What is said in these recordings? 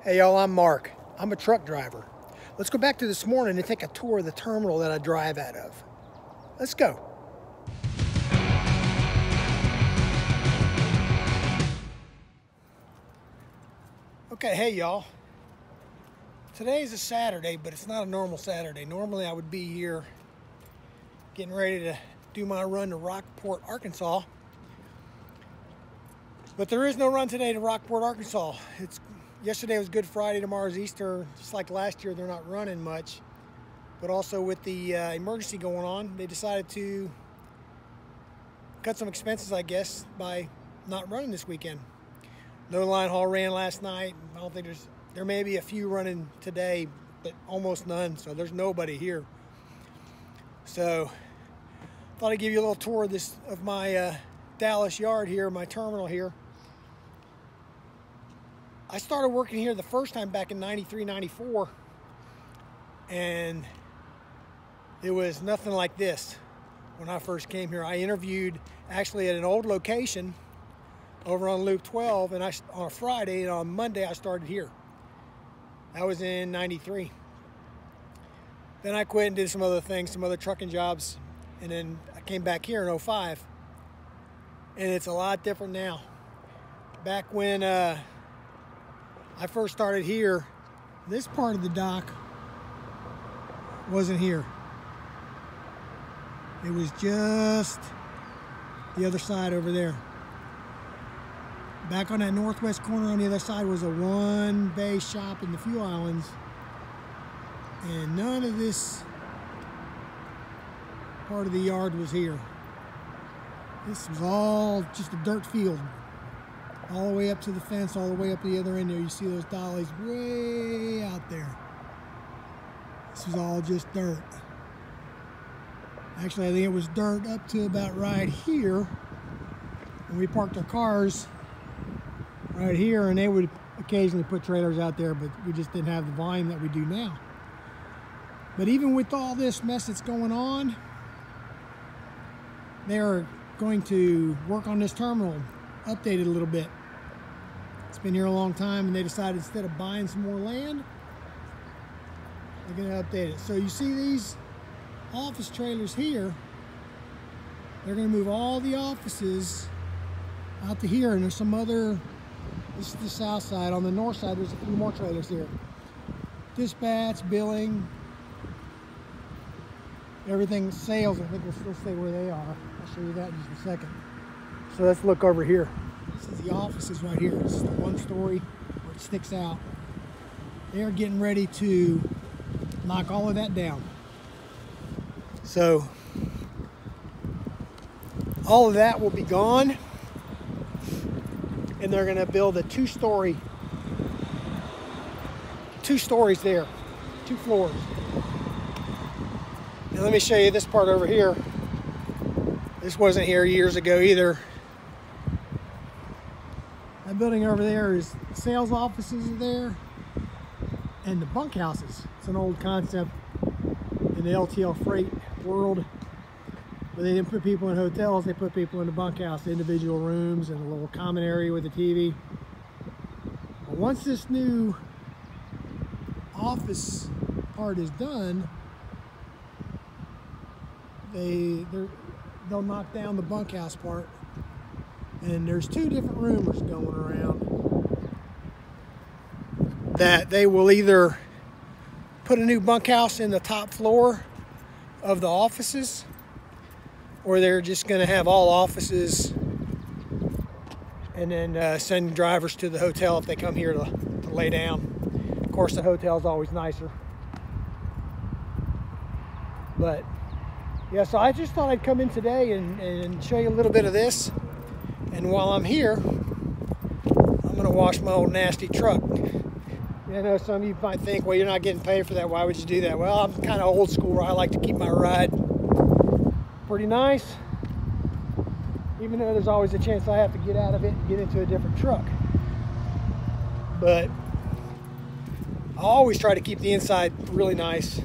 Hey y'all, I'm Mark. I'm a truck driver. Let's go back to this morning and take a tour of the terminal that I drive out of. Let's go. Okay, hey y'all. Today is a Saturday, but it's not a normal Saturday. Normally I would be here getting ready to do my run to Rockport, Arkansas. But there is no run today to Rockport, Arkansas. Yesterday was Good Friday, tomorrow's Easter. Just like last year, they're not running much. But also with the emergency going on, they decided to cut some expenses, I guess, by not running this weekend. No line haul ran last night. I don't think there may be a few running today, but almost none, so there's nobody here. So thought I'd give you a little tour of my Dallas yard here, my terminal here. I started working here the first time back in 93, 94, and it was nothing like this when I first came here. I interviewed actually at an old location over on Loop 12, and on a Friday, and on Monday I started here. That was in 93. Then I quit and did some other things, some other trucking jobs, and then I came back here in 05. And it's a lot different now. Back when I first started here, this part of the dock wasn't here. It was just the other side over there. Back on that northwest corner on the other side was a one-bay shop in the fuel islands. And none of this part of the yard was here. This was all just a dirt field. All the way up to the fence, all the way up the other end there. You see those dollies way out there. This was all just dirt. Actually, I think it was dirt up to about right here. And we parked our cars right here, and they would occasionally put trailers out there, but we just didn't have the volume that we do now. But even with all this mess that's going on, they're going to work on this terminal, update it a little bit. It's been here a long time, and they decided instead of buying some more land, they're going to update it. So you see these office trailers here, they're going to move all the offices out to here, and there's some other, this is the south side. On the north side, there's a few more trailers here. Dispatch, billing, everything, sales, I think we'll still stay where they are. I'll show you that in just a second. So let's look over here. This is the offices right here. This is the one story where it sticks out. They're getting ready to knock all of that down. So all of that will be gone, and they're going to build a two stories there, 2 floors. And let me show you this part over here. This wasn't here years ago either. That building over there is sales offices are there, and the bunkhouses. It's an old concept in the LTL freight world. But they didn't put people in hotels, they put people in the bunkhouse, individual rooms and a little common area with a TV. But once this new office part is done, they'll knock down the bunkhouse part. And there's 2 different rumors going around that they will either put a new bunkhouse in the top floor of the offices, or they're just going to have all offices and then send drivers to the hotel if they come here to lay down. Of course, the hotel is always nicer. But yeah, so I just thought I'd come in today and show you a little bit of this. And while I'm here, I'm going to wash my old nasty truck. I know some of you might think, well, you're not getting paid for that. Why would you do that? Well, I'm kind of old school where I like to keep my ride pretty nice, even though there's always a chance I have to get out of it and get into a different truck. But I always try to keep the inside really nice.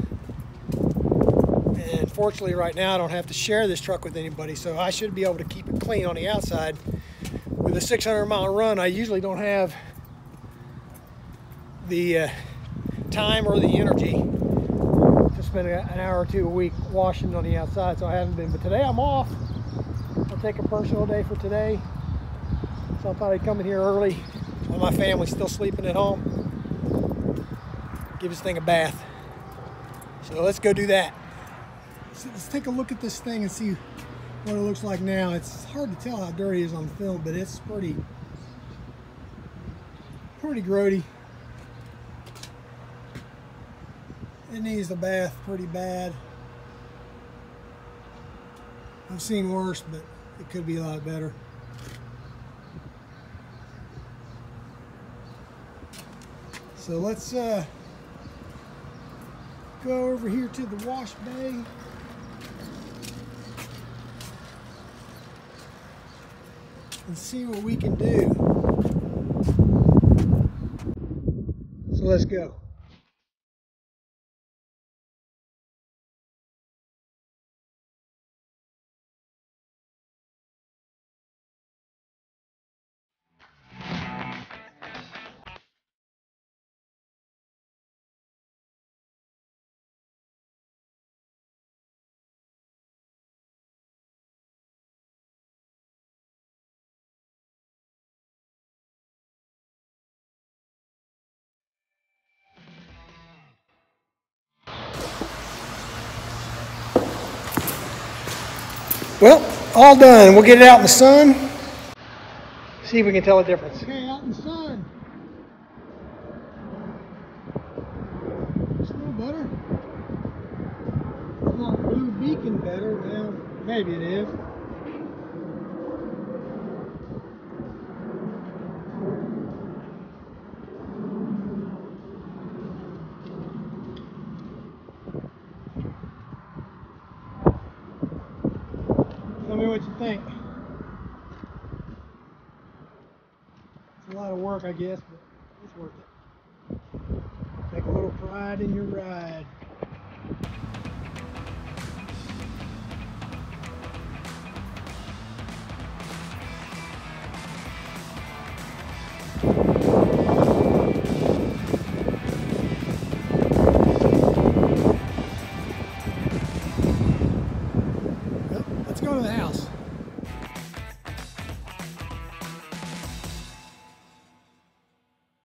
And fortunately right now I don't have to share this truck with anybody, so I should be able to keep it clean on the outside. With a 600-mile run, I usually don't have the time or the energy to spend an hour or two a week washing on the outside, so I haven't been. But today I'm off. I'll take a personal day for today. So I thought I'd come in here early while my family's still sleeping at home. Give this thing a bath. So let's go do that. So let's take a look at this thing and see what it looks like now. It's hard to tell how dirty it is on film, but it's pretty grody. It needs a bath pretty bad. I've seen worse, but it could be a lot better. So let's go over here to the wash bay. And see what we can do. So let's go. Well, all done. We'll get it out in the sun. See if we can tell a difference. Okay, out in the sun. It's a little better. It's not blue beacon better. Well, maybe it is. Tell me what you think. It's a lot of work, I guess, but it's worth it. Take a little pride in your ride.